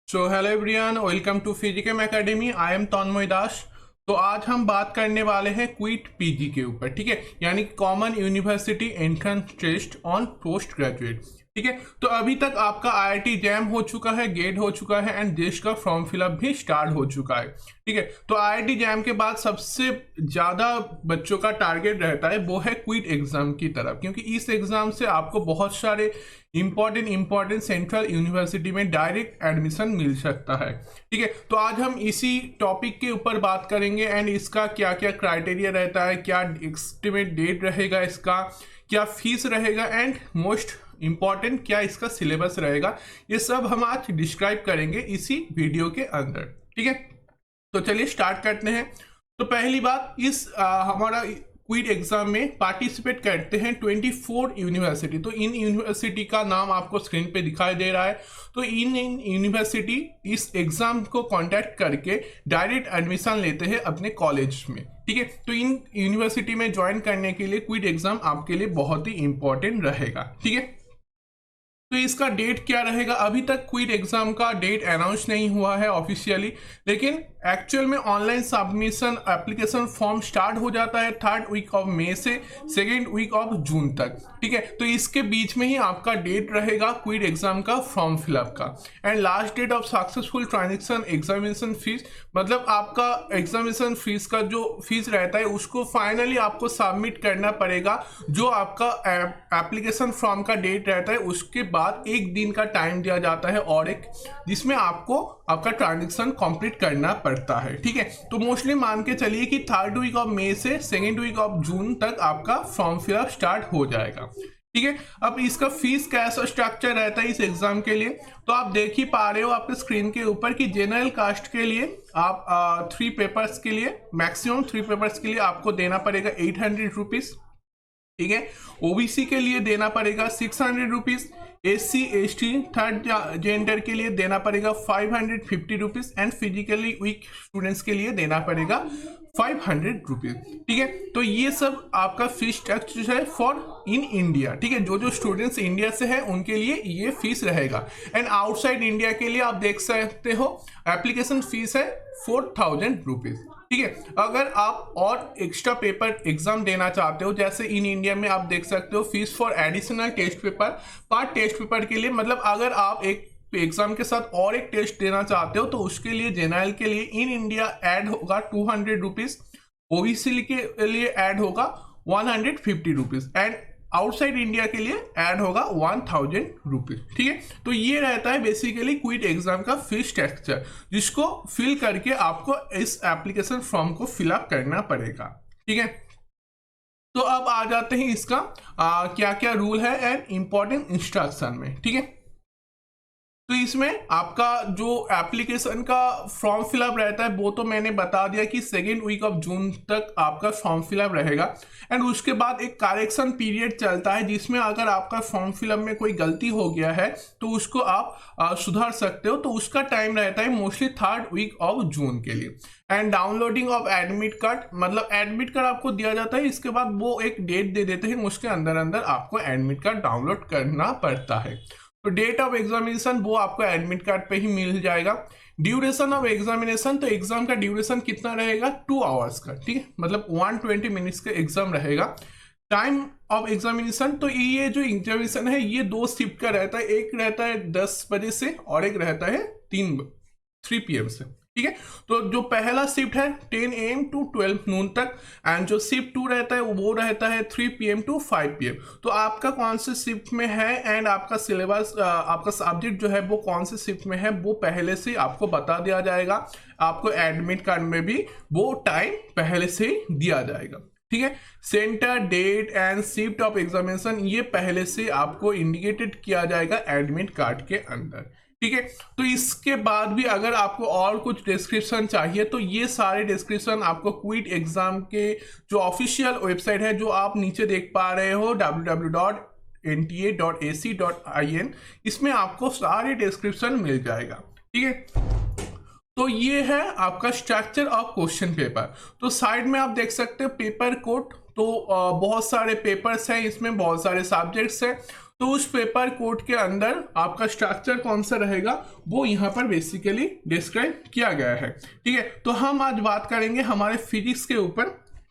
So hello everyone, welcome to Physicum academy. I am Tanmay Das. तो आज हम बात करने वाले हैं क्विट पीजी के ऊपर, ठीक है, यानी common university entrance test on post graduate. ठीक है, तो अभी तक आपका आईआईटी जैम हो चुका है, गेट हो चुका है एंड देश का फॉर्म फिलअप भी स्टार्ट हो चुका है। ठीक है, तो आईआईटी जैम के बाद सबसे ज़्यादा बच्चों का टारगेट रहता है वो है क्विट एग्जाम की तरफ, क्योंकि इस एग्जाम से आपको बहुत सारे इंपॉर्टेंट सेंट्रल यूनिवर्सिटी में डायरेक्ट एडमिशन मिल सकता है। ठीक है, तो आज हम इसी टॉपिक के ऊपर बात करेंगे एंड इसका क्या क्या क्राइटेरिया रहता है, क्या एस्टिमेट डेट रहेगा इसका, क्या फीस रहेगा एंड मोस्ट इंपॉर्टेंट क्या इसका सिलेबस रहेगा, ये सब हम आज डिस्क्राइब करेंगे इसी वीडियो के अंदर। ठीक है, तो चलिए स्टार्ट करते हैं। तो पहली बात, इस हमारा क्विट एग्जाम में पार्टिसिपेट करते हैं 24 यूनिवर्सिटी। तो इन यूनिवर्सिटी का नाम आपको स्क्रीन पे दिखाई दे रहा है। तो इन यूनिवर्सिटी इस एग्जाम को कांटेक्ट करके डायरेक्ट एडमिशन लेते हैं अपने कॉलेज में। ठीक है, तो इन यूनिवर्सिटी में ज्वाइन करने के लिए क्विट एग्जाम आपके लिए बहुत ही इंपॉर्टेंट रहेगा। ठीक है, तो इसका डेट क्या रहेगा, अभी तक क्विट एग्जाम का डेट अनाउंस नहीं हुआ है ऑफिशियली, लेकिन एक्चुअल में online submission application form start हो जाता है 3rd वीक ऑफ मई से 2nd वीक ऑफ जून तक। ठीक है, तो इसके बीच में ही आपका डेट रहेगा क्विट एग्जाम का फॉर्म फिलअप का। And last date of successful transaction examination fees, मतलब आपका एग्जामिनेशन फीस का जो फीस रहता है उसको फाइनली आपको सबमिट करना पड़ेगा। जो आपका एप्लीकेशन फॉर्म का डेट रहता है उसके बाद एक दिन का टाइम दिया जाता है और एक, जिसमें आपको आपका ट्रांजेक्शन कंप्लीट करना पड़ता है। ठीक है, तो मोस्टली मान के चलिए कि 3rd वीक ऑफ मई से 2nd वीक ऑफ जून तक आपका फॉर्म फिलअप स्टार्ट हो जाएगा। ठीक है, अब इसका फीस कैसा स्ट्रक्चर रहता है इस एग्जाम के लिए, तो आप देख ही पा रहे हो आपके स्क्रीन के ऊपर कि जनरल कास्ट के लिए आप 3 पेपर्स के लिए, मैक्सिमम 3 पेपर्स के लिए आपको देना पड़ेगा 800 रुपीज। ठीक है, ओबीसी के लिए देना पड़ेगा 600 rupees, SC ST third gender के लिए देना पड़ेगा 550 rupees and physically weak students के लिए देना पड़ेगा 500 रुपीज। ठीक है, तो ये सब आपका फीस स्ट्रक्चर है फॉर इन इंडिया। ठीक है, जो जो स्टूडेंट्स इंडिया से हैं उनके लिए ये फीस रहेगा। एंड आउटसाइड इंडिया के लिए आप देख सकते हो एप्लीकेशन फीस है 4000 रुपीज। ठीक है, अगर आप और एक्स्ट्रा पेपर एग्जाम देना चाहते हो, जैसे इन इंडिया में आप देख सकते हो fees for additional test paper, part test paper के लिए, मतलब अगर आप एक एग्जाम के साथ और एक टेस्ट देना चाहते हो तो उसके लिए जनरल के लिए इन इंडिया ऐड होगा 200 रुपीज, ओबीसी के लिए ऐड होगा 150 रुपीज एंड आउटसाइड इंडिया के लिए ऐड होगा 1000 रुपीज। ठीक है, तो ये रहता है बेसिकली क्विट एग्जाम का फीस स्ट्रक्चर, जिसको फिल करके आपको इस एप्लीकेशन फॉर्म को फिलअप करना पड़ेगा। ठीक है, तो अब आ जाते हैं इसका क्या क्या रूल है एंड इंपॉर्टेंट इंस्ट्रक्शन में। ठीक है, तो इसमें आपका जो एप्लीकेशन का फॉर्म फिलअप रहता है वो तो मैंने बता दिया कि 2nd वीक ऑफ जून तक आपका फॉर्म फिलअप रहेगा। एंड उसके बाद एक करेक्शन पीरियड चलता है, जिसमें अगर आपका फॉर्म फिलअप में कोई गलती हो गया है तो उसको आप सुधार सकते हो। तो उसका टाइम रहता है mostly 3rd week of June के लिए। And downloading of admit card, मतलब एडमिट कार्ड आपको दिया जाता है, इसके बाद वो एक डेट दे देते हैं, उसके अंदर अंदर आपको एडमिट कार्ड डाउनलोड करना पड़ता है। तो डेट ऑफ एग्जामिनेशन वो आपको एडमिट कार्ड पे ही मिल जाएगा। ड्यूरेशन ऑफ एग्जामिनेशन, तो एग्जाम का ड्यूरेशन कितना रहेगा, 2 आवर्स का। ठीक है, मतलब 120 मिनट्स का एग्जाम रहेगा। टाइम ऑफ एग्जामिनेशन, तो ये जो एग्जामिनेशन है ये 2 शिफ्ट का रहता है, एक रहता है 10 बजे से और एक रहता है 3 PM से। ठीक है, तो जो पहला शिफ्ट है 10 AM टू 12 नून तक एंड जो शिफ्ट 2 रहता है वो रहता है 3 PM टू 5 PM। तो आपका कौन से शिफ्ट में है एंड आपका सिलेबस, आपका सब्जेक्ट जो है वो कौन से शिफ्ट में है वो पहले से आपको बता दिया जाएगा। आपको एडमिट कार्ड में भी वो टाइम पहले से दिया जाएगा। ठीक है, centre, date and shift of examination ये पहले से आपको इंडिकेटेड किया जाएगा एडमिट कार्ड के अंदर। ठीक है, तो इसके बाद भी अगर आपको और कुछ डिस्क्रिप्शन चाहिए तो ये सारे डिस्क्रिप्शन आपको क्विट एग्जाम के जो ऑफिशियल वेबसाइट है, जो आप नीचे देख पा रहे हो www.nta.ac.in, इसमें आपको सारे डिस्क्रिप्शन मिल जाएगा। ठीक है, तो ये है आपका स्ट्रक्चर ऑफ क्वेश्चन पेपर। तो साइड में आप देख सकते हो पेपर कोड, तो बहुत सारे पेपर्स हैं, इसमें बहुत सारे सब्जेक्ट्स हैं। तो उस पेपर कोड के अंदर आपका स्ट्रक्चर कौन सा रहेगा वो यहाँ पर बेसिकली डिस्क्राइब किया गया है। ठीक है, तो हम आज बात करेंगे हमारे फिजिक्स के ऊपर।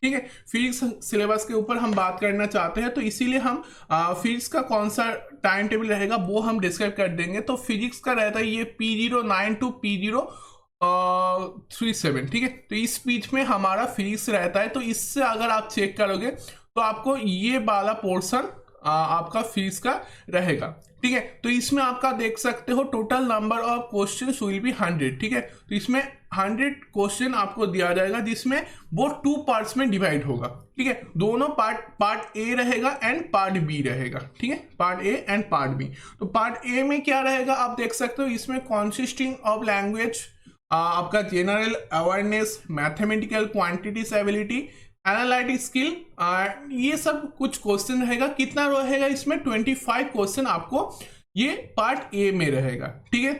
ठीक है, फिजिक्स सिलेबस के ऊपर हम बात करना चाहते हैं, तो इसीलिए हम फिजिक्स का कौन सा टाइम टेबल रहेगा वो हम डिस्क्राइब कर देंगे। तो फिजिक्स का रहता है ये P09 टू P037। ठीक है, तो इस बीच में हमारा फिजिक्स रहता है। तो इससे अगर आप चेक करोगे तो आपको ये वाला पोर्शन आपका फिजिक्स का रहेगा। ठीक है, तो इसमें आपका देख सकते हो total number of question will be 100। ठीक है, तो इसमें 100 क्वेश्चन आपको दिया जाएगा जिसमें वो 2 पार्ट्स में डिवाइड होगा। ठीक है, दोनों पार्ट ए रहेगा एंड पार्ट बी रहेगा। ठीक है, part A and part B. तो पार्ट ए में क्या रहेगा आप देख सकते हो, इसमें कॉन्सिस्टिंग ऑफ लैंग्वेज, आपका general awareness, mathematical quantities ability, analytic skill, ये सब कुछ क्वेश्चन रहेगा। कितना रहेगा इसमें 25 क्वेश्चन आपको ये पार्ट ए में रहेगा। ठीक है,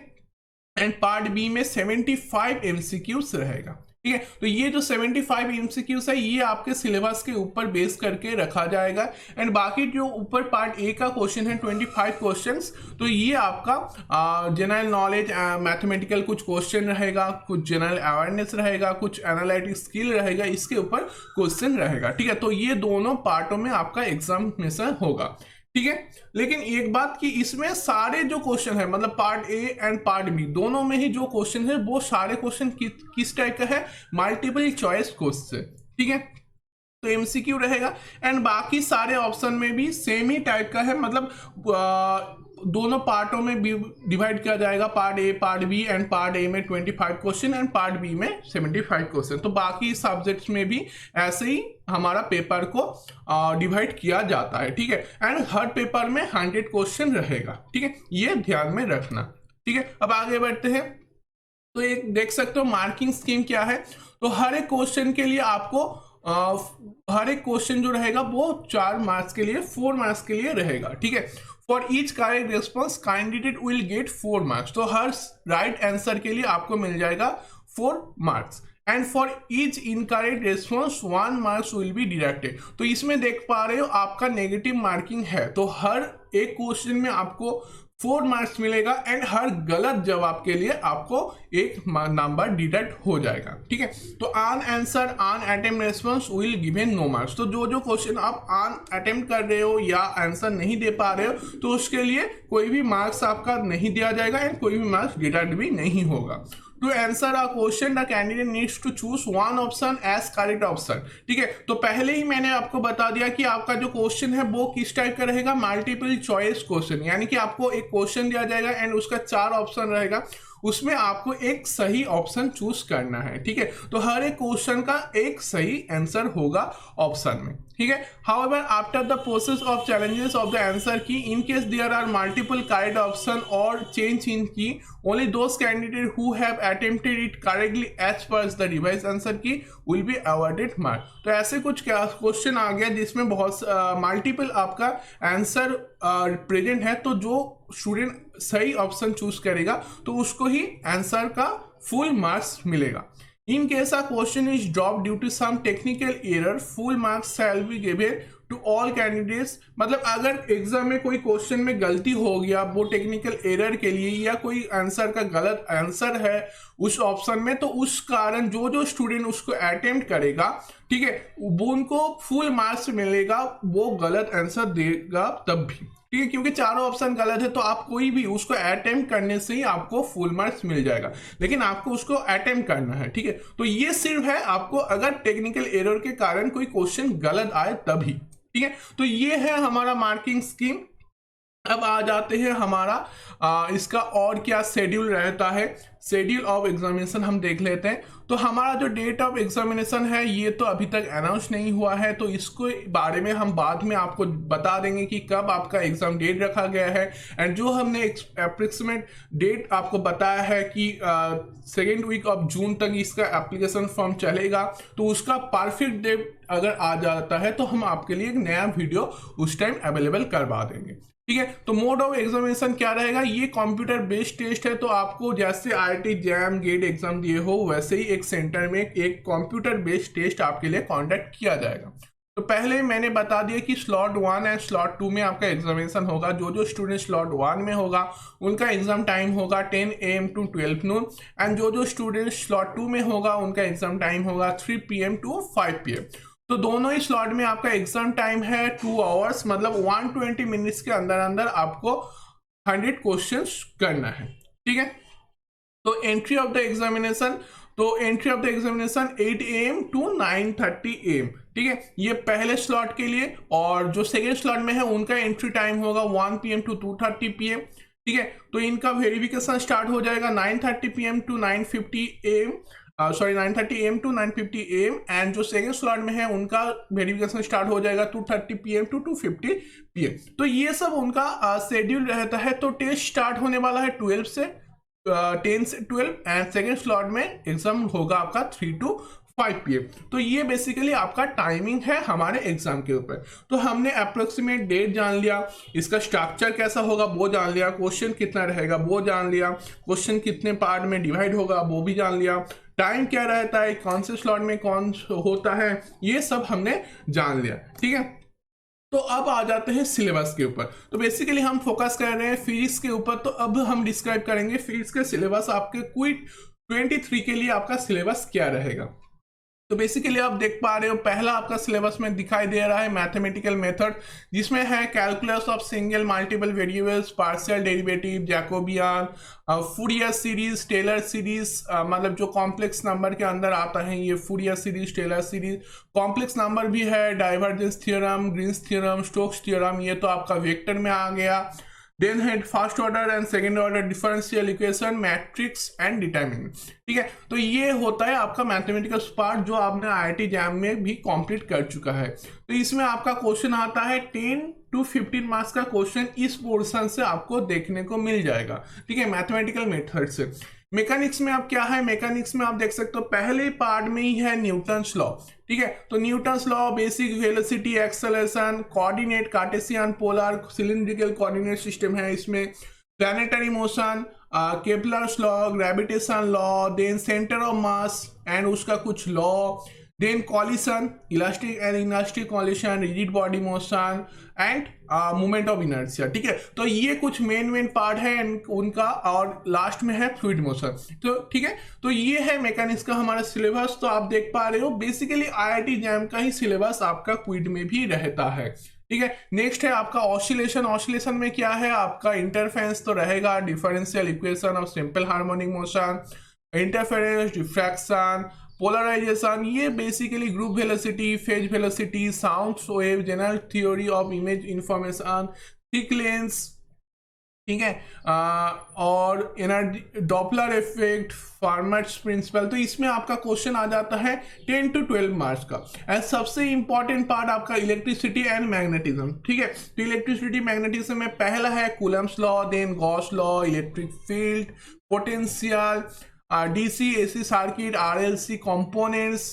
एंड पार्ट बी में 75 एमसीक्यूज रहेगा। ठीक है, तो ये जो 75 एमसीक्यूज है ये आपके सिलेबस के ऊपर बेस करके रखा जाएगा। एंड बाकी जो ऊपर पार्ट ए का क्वेश्चन है 25 क्वेश्चंस, तो ये आपका जनरल नॉलेज, मैथमेटिकल कुछ क्वेश्चन रहेगा, कुछ जनरल अवेयरनेस रहेगा, कुछ एनालिटिक स्किल रहेगा, इसके ऊपर क्वेश्चन रहेगा। ठीक है, तो ये दोनों पार्टों में आपका एग्जामिनेशन होगा। ठीक है, लेकिन एक बात कि इसमें सारे जो क्वेश्चन है, मतलब part A and part B दोनों में ही जो क्वेश्चन है वो सारे क्वेश्चन किस टाइप का है, मल्टीपल चॉइस क्वेश्चन। ठीक है, तो एमसीक्यू रहेगा। एंड बाकी सारे ऑप्शन में भी सेम ही टाइप का है, मतलब दोनों पार्टों में डिवाइड किया जाएगा, part A part B, and part A में 25 क्वेश्चन एंड पार्ट बी में 75 क्वेश्चन। तो बाकी सब्जेक्ट्स में भी ऐसे ही हमारा पेपर को डिवाइड किया जाता है। ठीक है, एंड हर पेपर में 100 क्वेश्चन रहेगा। ठीक है, ये ध्यान में रखना। ठीक है, अब आगे बढ़ते हैं। तो एक देख सकते हो मार्किंग स्कीम क्या है। तो हर एक क्वेश्चन के लिए आपको हर एक क्वेश्चन जो रहेगा वो 4 मार्क्स के लिए, 4 मार्क्स के लिए रहेगा। ठीक है, for each correct response candidate will get 4 marks. तो हर राइट आंसर के लिए आपको मिल जाएगा 4 marks. And for each incorrect response 1 marks will be deducted. तो इसमें देख पा रहे हो आपका नेगेटिव मार्किंग है, तो हर एक क्वेश्चन में आपको 4 मार्क्स मिलेगा एंड हर गलत जवाब के लिए आपको 1 नंबर डिडक्ट हो जाएगा। ठीक है, तो on answer on attempt response will given no marks. तो जो क्वेश्चन आप ऑन अटेम्प्ट कर रहे हो या आंसर नहीं दे पा रहे हो तो उसके लिए कोई भी मार्क्स आपका नहीं दिया जाएगा एंड कोई भी मार्क्स डिडक्ट भी नहीं होगा। To answer a question the candidate needs to choose one option as correct option. ठीक है, तो पहले ही मैंने आपको बता दिया कि आपका जो क्वेश्चन है वो किस टाइप का रहेगा, मल्टीपल चॉइस क्वेश्चन, यानी कि आपको एक क्वेश्चन दिया जाएगा एंड उसका 4 ऑप्शन रहेगा, उसमें आपको एक सही ऑप्शन चूज करना है। ठीक है, तो हर एक क्वेश्चन का एक सही आंसर होगा ऑप्शन में। ठीक है, however after the process of challenges of the answer key, in case there are multiple correct option और change in key, only those candidate who have attempted it correctly as per the revise answer key will be awarded mark. तो ऐसे कुछ question आ गया जिसमें बहुत multiple आपका answer present है, तो जो स्टूडेंट सही ऑप्शन चूज करेगा तो उसको ही आंसर का फुल मार्क्स मिलेगा। In case a question is drop due to some technical error, full marks shall be given to all candidates. मतलब अगर एग्जाम में कोई क्वेश्चन में गलती हो गया वो टेक्निकल एरर के लिए, या कोई आंसर का गलत आंसर है उस ऑप्शन में, तो उस कारण जो स्टूडेंट उसको अटेम्प्ट करेगा, ठीक है, वो उनको फुल मार्क्स मिलेगा, वो गलत आंसर देगा तब भी। ठीक है, क्योंकि चारों ऑप्शन गलत है तो आप कोई भी उसको अटेम्प्ट करने से ही आपको फुल मार्क्स मिल जाएगा, लेकिन आपको उसको अटेम्प्ट करना है। ठीक है, तो ये सिर्फ है आपको अगर टेक्निकल एरर के कारण कोई क्वेश्चन गलत आए तभी। ठीक है, तो ये है हमारा मार्किंग स्कीम। अब आ जाते हैं हमारा इसका और क्या शेड्यूल रहता है। शेड्यूल ऑफ एग्जामिनेशन हम देख लेते हैं। तो हमारा जो डेट ऑफ एग्जामिनेशन है ये तो अभी तक अनाउंस नहीं हुआ है, तो इसको बारे में हम बाद में आपको बता देंगे कि कब आपका एग्जाम डेट रखा गया है। एंड जो हमने अप्रोक्सीमेट डेट आपको बताया है कि 2nd वीक ऑफ जून तक इसका एप्लीकेशन फॉर्म चलेगा, तो उसका परफेक्ट डेट अगर आ जाता है तो हम आपके लिए एक नया वीडियो उस टाइम अवेलेबल करवा देंगे। ठीक है, तो मोड ऑफ एग्जामिनेशन क्या रहेगा, ये कंप्यूटर बेस्ड टेस्ट है। तो आपको जैसे IIT जैम गेट एग्जाम दिए हो वैसे ही एक सेंटर में एक कंप्यूटर बेस्ड टेस्ट आपके लिए कंडक्ट किया जाएगा। तो पहले मैंने बता दिया कि स्लॉट 1 एंड स्लॉट 2 में आपका एग्जामिनेशन होगा। जो जो स्टूडेंट स्लॉट 1 में होगा उनका एग्जाम टाइम होगा 10 AM टू 12 नून, एंड जो जो स्टूडेंट स्लॉट 2 में होगा उनका एग्जाम टाइम होगा 3 PM टू 5 PM। तो दोनों ही स्लॉट में आपका एग्जाम टाइम है 2 आवर्स, मतलब 120 मिनट्स के अंदर अंदर आपको 100 क्वेश्चंस करना है, ठीक है। तो entry of the examination, 8 AM to 9:30 AM, ठीक है, ये पहले स्लॉट के लिए। और जो सेकेंड स्लॉट में है उनका एंट्री टाइम होगा 1 PM टू 2:30 PM, ठीक है। तो इनका वेरिफिकेशन स्टार्ट हो जाएगा 9:30 PM to 9:50 AM, 9:30 AM to 9:50 AM, and जो सेकेंड स्लॉट में है उनका वेरिफिकेशन स्टार्ट हो जाएगा 2:30 PM टू 2:50 PM। तो ये सब उनका शेड्यूल रहता है। तो टेस्ट स्टार्ट होने वाला है 10 से 12, एंड सेकेंड स्लॉट में एग्जाम होगा आपका 3 to 5 PM। तो ये बेसिकली आपका टाइमिंग है हमारे एग्जाम के ऊपर। तो हमने अप्रोक्सीमेट डेट जान लिया, इसका स्ट्रक्चर कैसा होगा वो जान लिया, क्वेश्चन कितना रहेगा वो जान लिया, क्वेश्चन कितने पार्ट में डिवाइड होगा वो भी जान लिया, टाइम क्या रहता है, कौन से स्लॉट में कौन होता है, ये सब हमने जान लिया, ठीक है। तो अब आ जाते हैं सिलेबस के ऊपर। तो बेसिकली हम फोकस कर रहे हैं फिजिक्स के ऊपर। तो अब हम डिस्क्राइब करेंगे फिजिक्स के सिलेबस, आपके क्विट 23 के लिए आपका सिलेबस क्या रहेगा। तो बेसिकली आप देख पा रहे हो पहला आपका सिलेबस में दिखाई दे रहा है मैथमेटिकल मेथड, जिसमें है calculus of single multiple variables, partial derivative, Jacobian, Fourier series, Taylor series, मतलब जो कॉम्प्लेक्स नंबर के अंदर आता है ये Fourier series, Taylor series, complex number भी है, divergence theorem, Green's theorem, Stokes theorem, ये तो आपका वेक्टर में आ गया। देन है first order and second order differential equation, matrix and determinant, ठीक है। तो ये होता है आपका मैथमेटिकल पार्ट, जो आपने IIT जैम में भी कंप्लीट कर चुका है। तो इसमें आपका क्वेश्चन आता है 10 to 15 मार्क्स का क्वेश्चन इस पोर्शन से आपको देखने को मिल जाएगा, ठीक है, मैथमेटिकल मेथड से। मैकेनिक्स में आप क्या है, मैकेनिक्स में आप देख सकते हो पहले पार्ट में ही है न्यूटन्स लॉ, ठीक है। तो Newton's law, basic velocity, acceleration, coordinate, Cartesian, polar, cylindrical coordinate system है इसमें, planetary motion, Kepler's law, gravitation law, then centre of mass and उसका कुछ law, then collision, elastic and elastic collision, rigid body motion and movement of inertia, ठीक है। तो ये कुछ main part है उनका, और लास्ट में है फ्लूइड मोशन। तो ठीक है, तो ये है मैकेनिक्स का हमारा सिलेबस। तो आप देख पा रहे हो बेसिकली IIT जैम का ही सिलेबस आपका क्विड में भी रहता है, ठीक है। नेक्स्ट है आपका ऑसिलेशन। ऑसिलेशन में क्या है आपका इंटरफेरेंस तो रहेगा, differential equation of simple harmonic motion, interference, diffraction, polarisation, ये basically group velocity, phase velocity, sound wave, general theory of image information, thick lens, ठीक है, और energy, Doppler effect, Fermat's principle. तो इसमें आपका क्वेश्चन आ जाता है 10 to 12 मार्क्स का। एंड सबसे इंपॉर्टेंट पार्ट आपका इलेक्ट्रिसिटी एंड मैग्नेटिज्म, ठीक है। तो इलेक्ट्रिसिटी मैग्नेटिज्म में पहला है Coulomb's law, then Gauss law, electric field, potential, DC AC circuit, RLC components,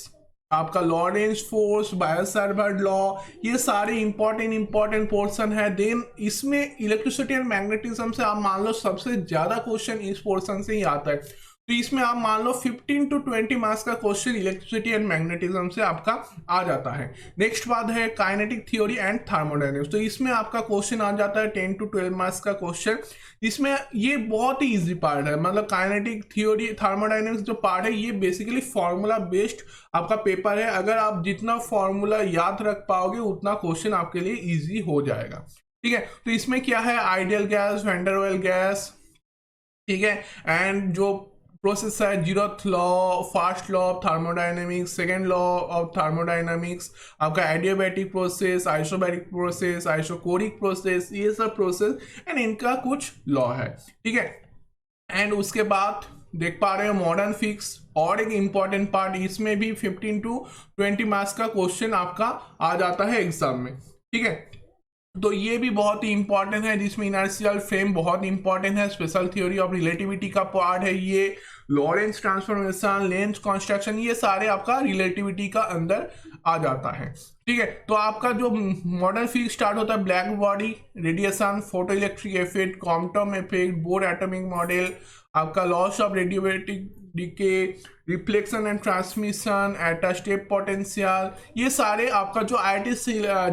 आपका लॉरेंस फोर्स, बायोसावर्ट लॉ, ये सारे इंपॉर्टेंट पोर्शन है। देन इसमें इलेक्ट्रिसिटी एंड मैग्नेटिज्म से आप मान लो सबसे ज्यादा क्वेश्चन इस पोर्शन से ही आता है। तो इसमें आप मान लो 15 to 20 मार्क्स का क्वेश्चन इलेक्ट्रिसिटी एंड मैग्नेटिज्म से आपका आ जाता है। नेक्स्ट बात है काइनेटिक थ्योरी एंड थर्मोडायनेमिक्स। तो इसमें आपका क्वेश्चन आ जाता है 10 to 12 मार्क्स का क्वेश्चन। इसमें ये बहुत ही इजी पार्ट है, मतलब काइनेटिक थ्योरी, थर्मोडायनेमिक्स जो पार्ट है ये बेसिकली फॉर्मूला बेस्ड आपका पेपर है। अगर आप जितना फॉर्मूला याद रख पाओगे उतना क्वेश्चन आपके लिए ईजी हो जाएगा, ठीक है। तो इसमें क्या है ideal gas, van der Waals gas, ठीक है, एंड जो प्रोसेस है zeroth law, first law of thermodynamics, second law of thermodynamics, आपका adiabatic process, isobaric process, isochoric process, ये सब प्रोसेस एंड इनका कुछ लॉ है, ठीक है। एंड उसके बाद देख पा रहे हो मॉडर्न फिजिक्स, और एक इंपॉर्टेंट पार्ट, इसमें भी 15 to 20 मार्क्स का क्वेश्चन आपका आ जाता है एग्जाम में, ठीक है। तो ये भी बहुत ही इंपॉर्टेंट है, जिसमें इनर्शियल फ्रेम बहुत इंपॉर्टेंट है, स्पेशल थ्योरी ऑफ रिलेटिविटी का पार्ट है ये, लॉरेंस ट्रांसफॉर्मेशन, लेंस कॉन्स्ट्रक्शन, ये सारे आपका रिलेटिविटी का अंदर आ जाता है, ठीक है। तो आपका जो मॉडर्न फिजिक्स स्टार्ट होता है black body, radiation, photoelectric effect, quantum effect, Bohr atomic model, आपका loss of radioactive decay, reflection and transmission, at a step potential, ये सारे आपका जो IIT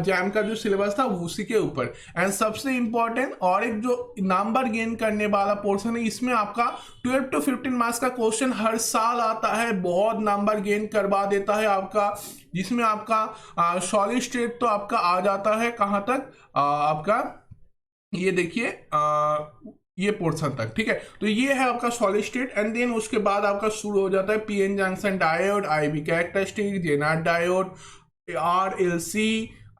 जैम का जो सिलेबस था उसी के ऊपर। एंड सबसे इंपॉर्टेंट और एक जो नंबर गेन करने वाला पोर्शन है, इसमें आपका 12 to 15 मार्क्स का क्वेश्चन हर साल आता है, बहुत नंबर गेन करवा देता है आपका, जिसमें आपका सॉलिड स्टेट तो आपका आ जाता है कहाँ तक, आपका ये देखिए ये पोर्शन तक, ठीक है। तो ये है आपका सॉलिड स्टेट। एंड देन उसके बाद आपका शुरू हो जाता है PN junction diode, IV characteristic, Zener diode, RLC,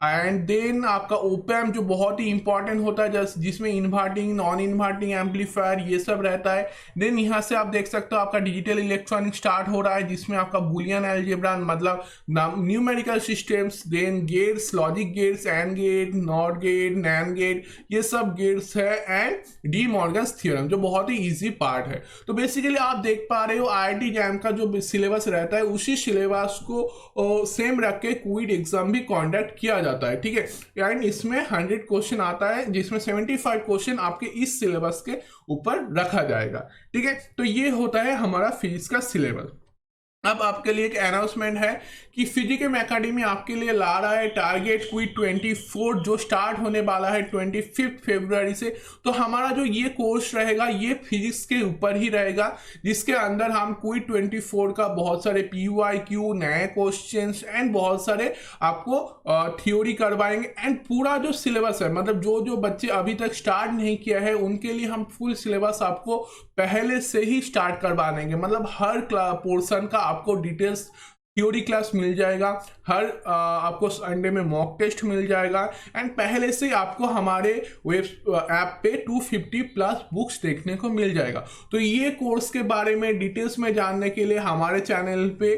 and then आपका ओपैम जो बहुत ही इंपॉर्टेंट होता है, जिसमें इन्वर्टिंग, नॉन इन्वर्टिंग एम्पलीफायर ये सब रहता है। देन यहाँ से आप देख सकते हो आपका डिजिटल इलेक्ट्रॉनिक स्टार्ट हो रहा है, जिसमें आपका बुलियन अलजेब्रा मतलब numerical systems, then gates, logic gates, AND gate, NOT gate, NAND gate, ये सब गेट्स है, एंड डी मॉर्गन्स थ्योरम जो बहुत ही ईजी पार्ट है। तो बेसिकली आप देख पा रहे हो IIT जैम का जो सिलेबस रहता है उसी सिलेबस को सेम रख के क्विट एग्जाम भी कॉन्डक्ट किया जाता है, ठीक है। एंड इसमें 100 क्वेश्चन आता है, जिसमें 75 क्वेश्चन आपके इस सिलेबस के ऊपर रखा जाएगा, ठीक है। तो ये होता है हमारा फिजिक्स का सिलेबस। अब आपके लिए एक अनाउंसमेंट है कि फिजिकेम एकेडमी आपके लिए ला रहा है टारगेट क्विट 24 जो स्टार्ट होने वाला है 25 फरवरी से। तो हमारा जो ये कोर्स रहेगा ये फिजिक्स के ऊपर ही रहेगा, जिसके अंदर हम क्विट 24 का बहुत सारे PYQ, नए क्वेश्चंस एंड बहुत सारे आपको थ्योरी करवाएंगे। एंड पूरा जो सिलेबस है, मतलब जो जो बच्चे अभी तक स्टार्ट नहीं किया है उनके लिए हम फुल सिलेबस आपको पहले से ही स्टार्ट करवा देंगे, मतलब हर पोर्शन का आपको डिटेल्स थ्योरी क्लास मिल जाएगा, हर आपको संडे में मॉक टेस्ट मिल जाएगा, एंड पहले से आपको हमारे वेब ऐप पे 250 प्लस बुक्स देखने को मिल जाएगा। तो ये कोर्स के बारे में डिटेल्स में जानने के लिए हमारे चैनल पे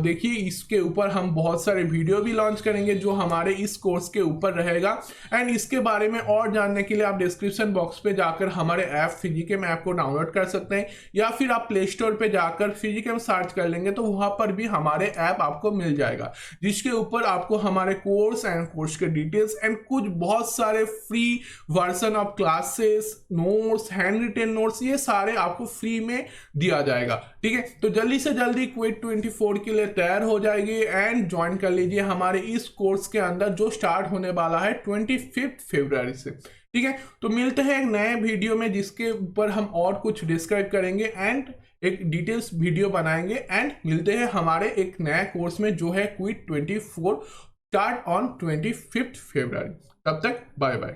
देखिए, इसके ऊपर हम बहुत सारे वीडियो भी लॉन्च करेंगे जो हमारे इस कोर्स के ऊपर रहेगा। एंड इसके बारे में और जानने के लिए आप डिस्क्रिप्शन बॉक्स पे जाकर हमारे ऐप फिजिकेम ऐप को डाउनलोड कर सकते हैं, या फिर आप प्ले स्टोर पे जाकर फिजिकेम सर्च कर लेंगे तो वहां पर भी हमारे ऐप आपको मिल जाएगा, जिसके ऊपर आपको हमारे कोर्स एंड कोर्स के डिटेल्स एंड कुछ बहुत सारे free version of classes, notes, handwritten notes, ये सारे आपको फ्री में दिया जाएगा, ठीक है। तो जल्दी से जल्दी क्विट 24 के लिए तैयार हो जाएगी एंड ज्वाइन कर लीजिए हमारे इस कोर्स के अंदर जो स्टार्ट होने वाला है 25 फरवरी से, ठीक है। तो मिलते हैं एक नए वीडियो में जिसके ऊपर हम और कुछ डिस्क्राइब करेंगे एंड एक डिटेल्स वीडियो बनाएंगे, एंड मिलते हैं हमारे एक नए कोर्स में जो है क्विट 24 स्टार्ट ऑन 25 फरवरी। तब तक बाय बाय।